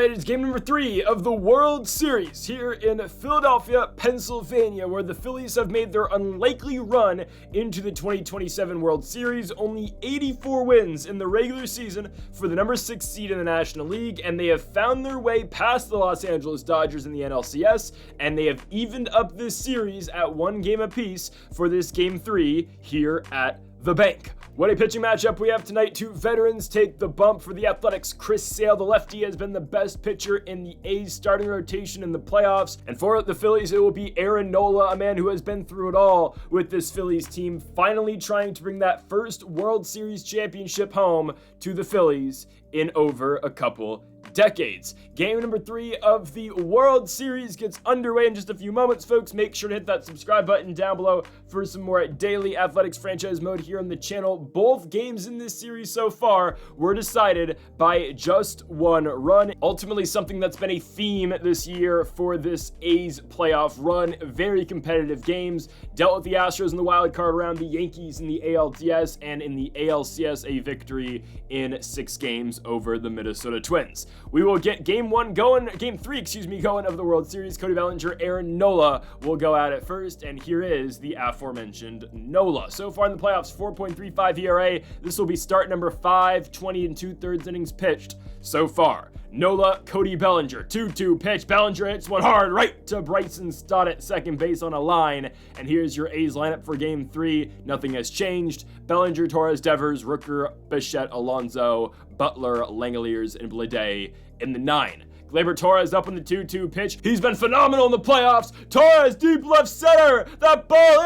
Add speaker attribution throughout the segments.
Speaker 1: Alright, it's game number 3 of the World Series here in Philadelphia, Pennsylvania, where the Phillies have made their unlikely run into the 2027 World Series. Only 84 wins in the regular season for the number 6 seed in the National League, and they have found their way past the Los Angeles Dodgers in the NLCS, and they have evened up this series at 1 game apiece for this game 3 here at the bank. What a pitching matchup we have tonight. Two veterans take the bump for the Athletics. Chris Sale, the lefty, has been the best pitcher in the A's starting rotation in the playoffs. And for the Phillies, it will be Aaron Nola, a man who has been through it all with this Phillies team, finally trying to bring that first World Series championship home to the Phillies in over a couple decades. Game number 3 of the World Series gets underway in just a few moments, folks. Make sure to hit that subscribe button down below for some more daily athletics franchise mode here on the channel. Both games in this series so far were decided by just one run. Ultimately, something that's been a theme this year for this A's playoff run. Very competitive games. Dealt with the Astros in the wild card round, the Yankees in the ALDS, and in the ALCS, a victory in 6 games over the Minnesota Twins. We will get game 3 going of the World Series. Cody Bellinger, Aaron Nola will go at it first, and here is the aforementioned Nola. So far in the playoffs, 4.35 ERA. This will be start number 5, 20 2/3 innings pitched so far. Nola, Cody Bellinger, 2-2 pitch. Bellinger hits one hard right to Bryson Stott at second base on a line. And here's your A's lineup for game 3. Nothing has changed. Bellinger, Torres, Devers, Rooker, Bichette, Alonso, Butler, Langeliers, and Bleday in the 9. Gleyber Torres up on the 2-2 pitch. He's been phenomenal in the playoffs. Torres deep left center. That ball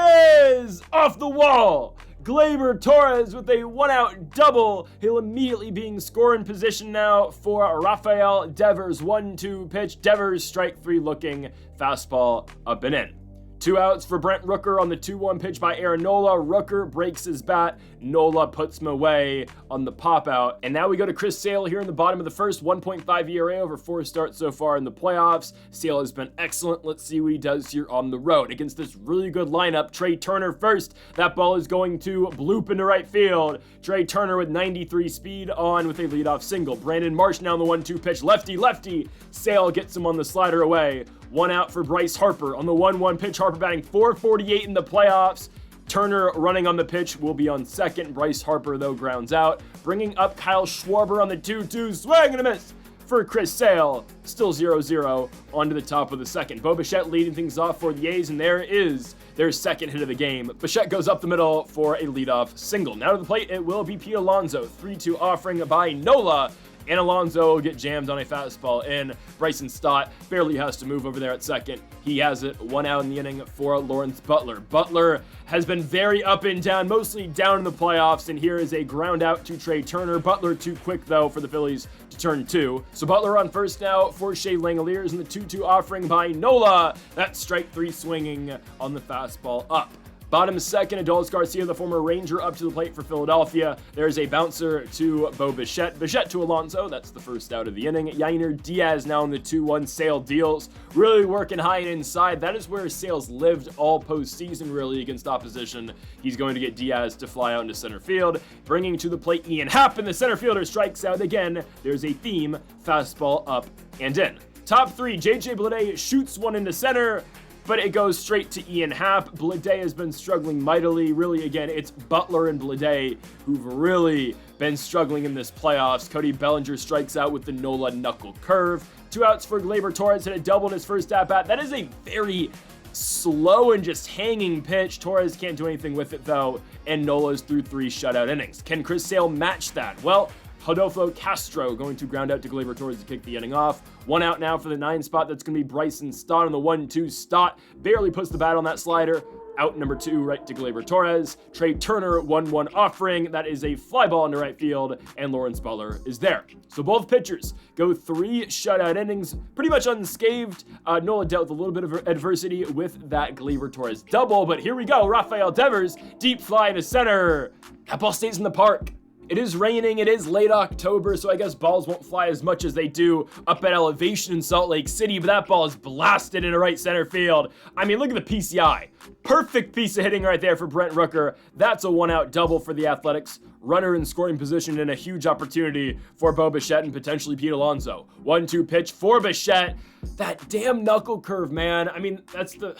Speaker 1: is off the wall. Gleyber Torres with a 1-out double. He'll immediately be in scoring position now for Rafael Devers. 1-2 pitch. Devers strike 3 looking. Fastball up and in. 2 outs for Brent Rooker on the 2-1 pitch by Aaron Nola. Rooker breaks his bat. Nola puts him away on the pop out. And now we go to Chris Sale here in the bottom of the first. 1.5 ERA over 4 starts so far in the playoffs. Sale has been excellent. Let's see what he does here on the road against this really good lineup. Trey Turner first. That ball is going to bloop into right field. Trey Turner with 93 speed on with a leadoff single. Brandon Marsh now on the 1-2 pitch. Lefty. Sale gets him on the slider away. 1 out for Bryce Harper on the 1-1 pitch. Harper batting .448 in the playoffs. Turner running on the pitch will be on second. Bryce Harper, though, grounds out. Bringing up Kyle Schwarber on the 2-2. Swing and a miss for Chris Sale. Still 0-0 onto the top of the second. Bo Bichette leading things off for the A's, and there is their second hit of the game. Bichette goes up the middle for a leadoff single. Now to the plate, it will be Pete Alonso. 3-2 offering by Nola. And Alonso will get jammed on a fastball in. Bryson Stott barely has to move over there at second. He has it. 1 out in the inning for Lawrence Butler. Butler has been very up and down, mostly down in the playoffs, and here is a ground out to Trey Turner. Butler too quick, though, for the Phillies to turn 2. So Butler on first now for Shea Langeliers, and the 2-2 offering by Nola. That's strike 3 swinging on the fastball up. Bottom second, Adolis Garcia, the former Ranger, up to the plate for Philadelphia. There's a bouncer to Bo Bichette. Bichette to Alonso. That's the first out of the inning. Yainer Diaz now in the 2-1. Sale deals. Really working high and inside. That is where Sale's lived all postseason, really, against opposition. He's going to get Diaz to fly out into center field. Bringing to the plate Ian Happ, and the center fielder strikes out again. There's a theme. Fastball up and in. Top 3, J.J. Bleday shoots one into center, but it goes straight to Ian Happ. Bleday has been struggling mightily. Really, again, it's Butler and Bleday who've really been struggling in this playoffs. Cody Bellinger strikes out with the Nola knuckle curve. 2 outs for Gleyber Torres, hit a double in his first at-bat. That is a very slow and just hanging pitch. Torres can't do anything with it, though, and Nola's through 3 shutout innings. Can Chris Sale match that? Well, Rodolfo Castro going to ground out to Gleyber Torres to kick the inning off. 1 out now for the 9 spot. That's going to be Bryson Stott on the 1-2. Stott barely puts the bat on that slider. Out number 2 right to Gleyber Torres. Trey Turner 1-1 offering. That is a fly ball into right field, and Lawrence Butler is there. So both pitchers go 3 shutout innings, pretty much unscathed. Nola dealt with a little bit of adversity with that Gleyber Torres double, but here we go. Rafael Devers, deep fly to center. That ball stays in the park. It is raining, it is late October, so I guess balls won't fly as much as they do up at elevation in Salt Lake City, but that ball is blasted into right center field. I mean, look at the PCI. Perfect piece of hitting right there for Brent Rooker. That's a one-out double for the Athletics. Runner in scoring position and a huge opportunity for Bo Bichette and potentially Pete Alonso. 1-2 pitch for Bichette. That damn knuckle curve, man. I mean, that's the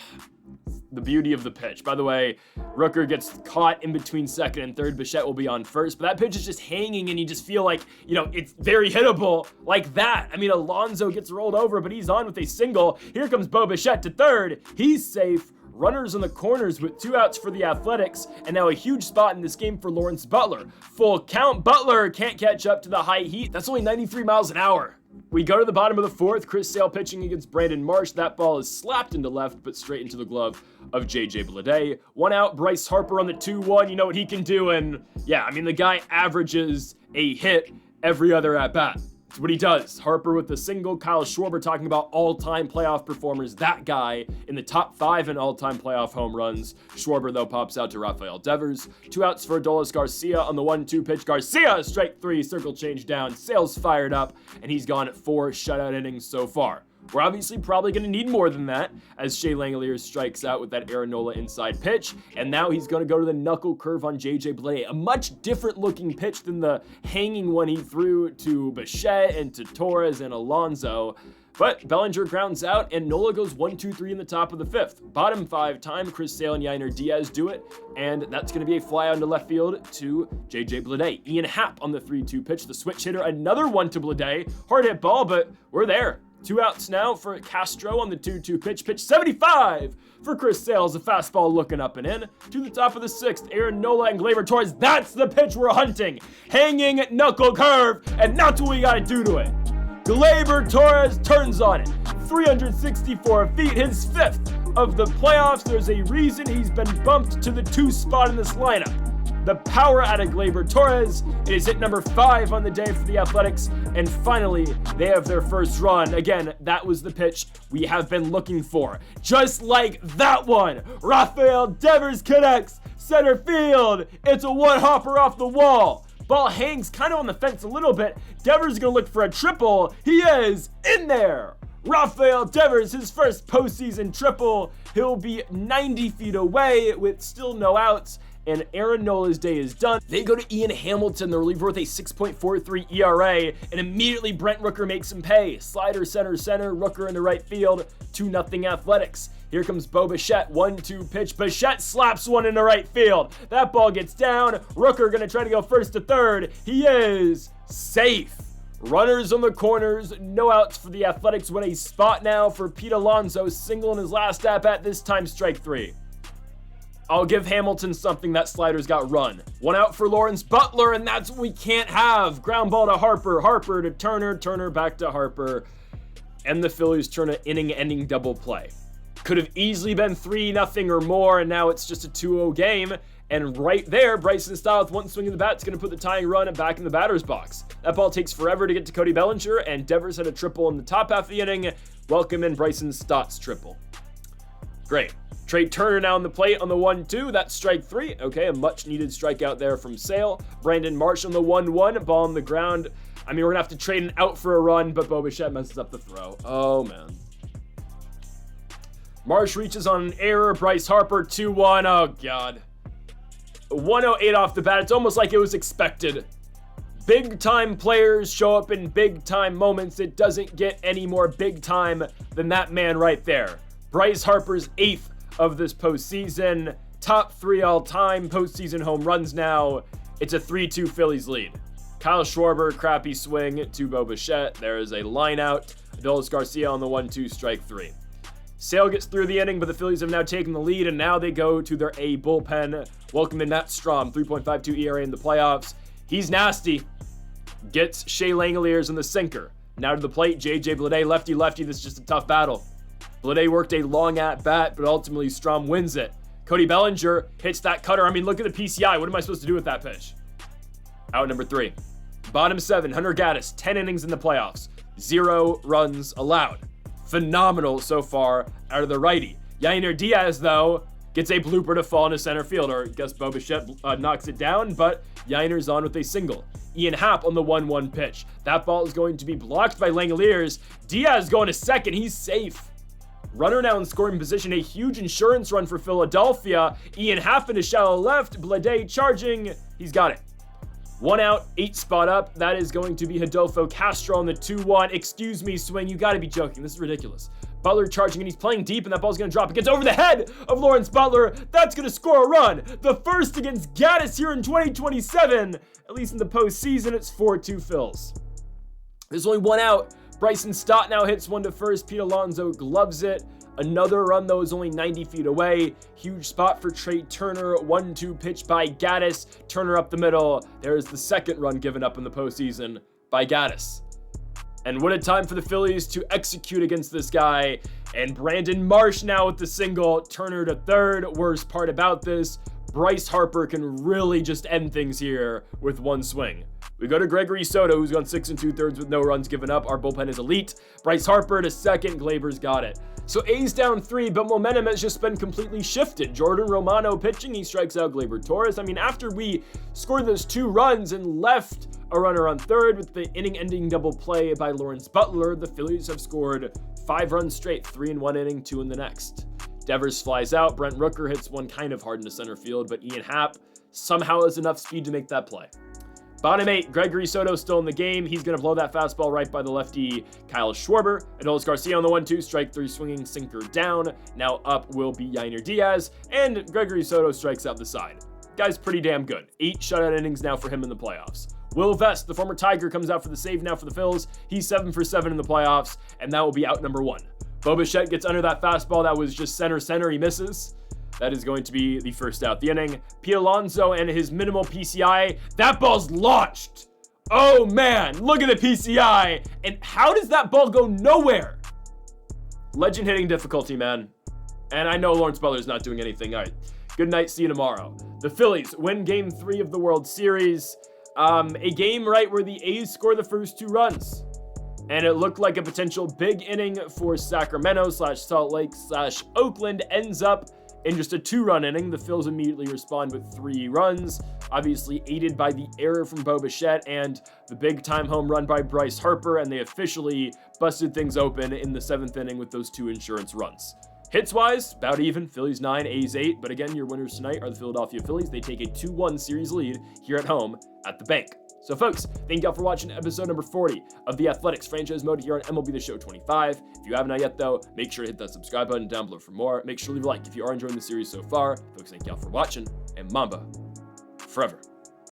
Speaker 1: beauty of the pitch. By the way, Rooker gets caught in between second and third. Bichette will be on first, but that pitch is just hanging and you just feel like, you know, it's very hittable like that. I mean, Alonso gets rolled over, but he's on with a single. Here comes Bo Bichette to third. He's safe. Runners in the corners with 2 outs for the Athletics, and now a huge spot in this game for Lawrence Butler. Full count. Butler can't catch up to the high heat. That's only 93 miles an hour. We go to the bottom of the fourth. Chris Sale pitching against Brandon Marsh. That ball is slapped into left, but straight into the glove of JJ Bleday. 1 out. Bryce Harper on the 2-1. You know what he can do, and yeah, I mean, the guy averages a hit every other at-bat. It's what he does. Harper with the single. Kyle Schwarber talking about all-time playoff performers. That guy in the top 5 in all-time playoff home runs. Schwarber, though, pops out to Rafael Devers. 2 outs for Adolis Garcia on the 1-2 pitch. Garcia, strike 3, circle change down. Sale's fired up, and he's gone 4 shutout innings so far. We're obviously probably going to need more than that as Shea Langeliers strikes out with that Aaron Nola inside pitch. And now he's going to go to the knuckle curve on JJ Bleday. A much different looking pitch than the hanging one he threw to Bichette and to Torres and Alonso. But Bellinger grounds out and Nola goes 1-2-3 in the top of the 5th. Bottom 5 time, Chris Sale and Yainer Diaz do it. And that's going to be a fly onto left field to JJ Bleday. Ian Happ on the 3-2 pitch. The switch hitter, another one to Bleday. Hard hit ball, but we're there. 2 outs now for Castro on the 2-2 pitch. Pitch 75 for Chris Sales. A fastball looking up and in. To the top of the 6th, Aaron Nola and Gleyber Torres. That's the pitch we're hunting. Hanging knuckle curve, and that's what we got to do to it. Gleyber Torres turns on it. 364 feet, his 5th of the playoffs. There's a reason he's been bumped to the 2 spot in this lineup. The power out of Gleyber Torres. It is hit number 5 on the day for the Athletics, and finally, they have their first run. Again, that was the pitch we have been looking for. Just like that one, Rafael Devers connects center field. It's a one-hopper off the wall. Ball hangs kind of on the fence a little bit. Devers is going to look for a triple. He is in there. Rafael Devers, his first postseason triple. He'll be 90 feet away with still no outs. And Aaron Nola's day is done. They go to Ian Hamilton, the reliever with a 6.43 ERA, and immediately Brent Rooker makes him pay. Slider center, Rooker into right field, 2-0 Athletics. Here comes Bo Bichette, 1-2 pitch. Bichette slaps one into right field. That ball gets down. Rooker gonna try to go first to third. He is safe. Runners on the corners, no outs for the Athletics. Win a spot now for Pete Alonso, single in his last at-bat, this time strike 3. I'll give Hamilton something. That slider's got run. 1 out for Lawrence Butler, and that's what we can't have. Ground ball to Harper, Harper to Turner back to Harper, and the Phillies turn an inning-ending double play. Could have easily been 3-0 or more, and now it's just a 2-0 game. And right there, Bryson Stott with one swing of the bat is going to put the tying run back in the batter's box. That ball takes forever to get to Cody Bellinger, and Devers had a triple in the top half of the inning. Welcome in Bryson Stott's triple. Great. Trey Turner now on the plate on the 1-2. That's strike 3. Okay, a much-needed strikeout there from Sale. Brandon Marsh on the 1-1. Ball on the ground. I mean, we're going to have to trade an out for a run, but Bo Bichette messes up the throw. Oh, man. Marsh reaches on an error. Bryce Harper, 2-1. Oh, God. 108 off the bat. It's almost like it was expected. Big-time players show up in big-time moments. It doesn't get any more big-time than that man right there. Bryce Harper's 8th of this postseason. Top 3 all-time postseason home runs now. It's a 3-2 Phillies lead. Kyle Schwarber, crappy swing to Bo Bichette. There is a line out. Adolis Garcia on the 1-2, strike 3. Sale gets through the inning, but the Phillies have now taken the lead, and now they go to their A bullpen. Welcome to Matt Strom, 3.52 ERA in the playoffs. He's nasty. Gets Shea Langeliers in the sinker. Now to the plate, JJ Bleday, lefty. This is just a tough battle. Bleday worked a long at-bat, but ultimately Strom wins it. Cody Bellinger hits that cutter. I mean, look at the PCI. What am I supposed to do with that pitch? Out number 3. Bottom 7, Hunter Gaddis, 10 innings in the playoffs. 0 runs allowed. Phenomenal so far out of the righty. Yainer Diaz, though, gets a blooper to fall into center field, or I guess Bo Bichette knocks it down, but Yiner's on with a single. Ian Happ on the 1-1 pitch. That ball is going to be blocked by Langoliers. Diaz going to second. He's safe. Runner now in scoring position. A huge insurance run for Philadelphia. Ian Happ into shallow left. Blade charging. He's got it. 1 out, 8 spot up. That is going to be Rodolfo Castro on the 2-1. Excuse me, swing. You got to be joking. This is ridiculous. Butler charging, and he's playing deep, and that ball's going to drop. It gets over the head of Lawrence Butler. That's going to score a run. The first against Gaddis here in 2027. At least in the postseason, it's 4-2 Phils. There's only 1 out. Bryson Stott now hits one to first. Pete Alonso gloves it. Another run, though, is only 90 feet away. Huge spot for Trey Turner. 1-2 pitch by Gaddis. Turner up the middle. There's the second run given up in the postseason by Gaddis. And what a time for the Phillies to execute against this guy. And Brandon Marsh now with the single. Turner to third. Worst part about this, Bryce Harper can really just end things here with one swing. We go to Gregory Soto, who's gone 6 2/3 with no runs given up. Our bullpen is elite. Bryce Harper to second. Glaber's got it. So A's down 3, but momentum has just been completely shifted. Jordan Romano pitching. He strikes out Gleyber Torres. I mean, after we scored those 2 runs and left a runner on third with the inning-ending double play by Lawrence Butler, the Phillies have scored 5 runs straight, 3 in one inning, 2 in the next. Devers flies out. Brent Rooker hits one kind of hard into center field, but Ian Happ somehow has enough speed to make that play. Bottom 8, Gregory Soto still in the game. He's going to blow that fastball right by the lefty Kyle Schwarber. Adolis Garcia on the 1-2, strike 3, swinging sinker down. Now up will be Yiner Diaz, and Gregory Soto strikes out the side. Guy's pretty damn good. 8 shutout innings now for him in the playoffs. Will Vest, the former Tiger, comes out for the save now for the Phils. He's 7 for 7 in the playoffs, and that will be out number 1. Bo Bichette gets under that fastball that was just center. He misses. That is going to be the first out the inning. Pete Alonso and his minimal PCI. That ball's launched. Oh, man. Look at the PCI. And how does that ball go nowhere? Legend hitting difficulty, man. And I know Lawrence Butler's not doing anything. All right. Good night. See you tomorrow. The Phillies win Game 3 of the World Series. A game, right, where the A's score the first 2 runs. And it looked like a potential big inning for Sacramento / Salt Lake / Oakland. Ends up in just a 2-run inning. The Phils immediately respond with 3 runs, obviously aided by the error from Bo Bichette and the big-time home run by Bryce Harper, and they officially busted things open in the 7th inning with those 2 insurance runs. Hits-wise, about even. Phillies 9, A's 8, but again, your winners tonight are the Philadelphia Phillies. They take a 2-1 series lead here at home at the Bank. So folks, thank y'all for watching episode number 40 of The Athletics Franchise Mode here on MLB The Show 25. If you haven't yet though, make sure to hit that subscribe button down below for more. Make sure to leave a like if you are enjoying the series so far. Folks, thank y'all for watching, and Mamba forever.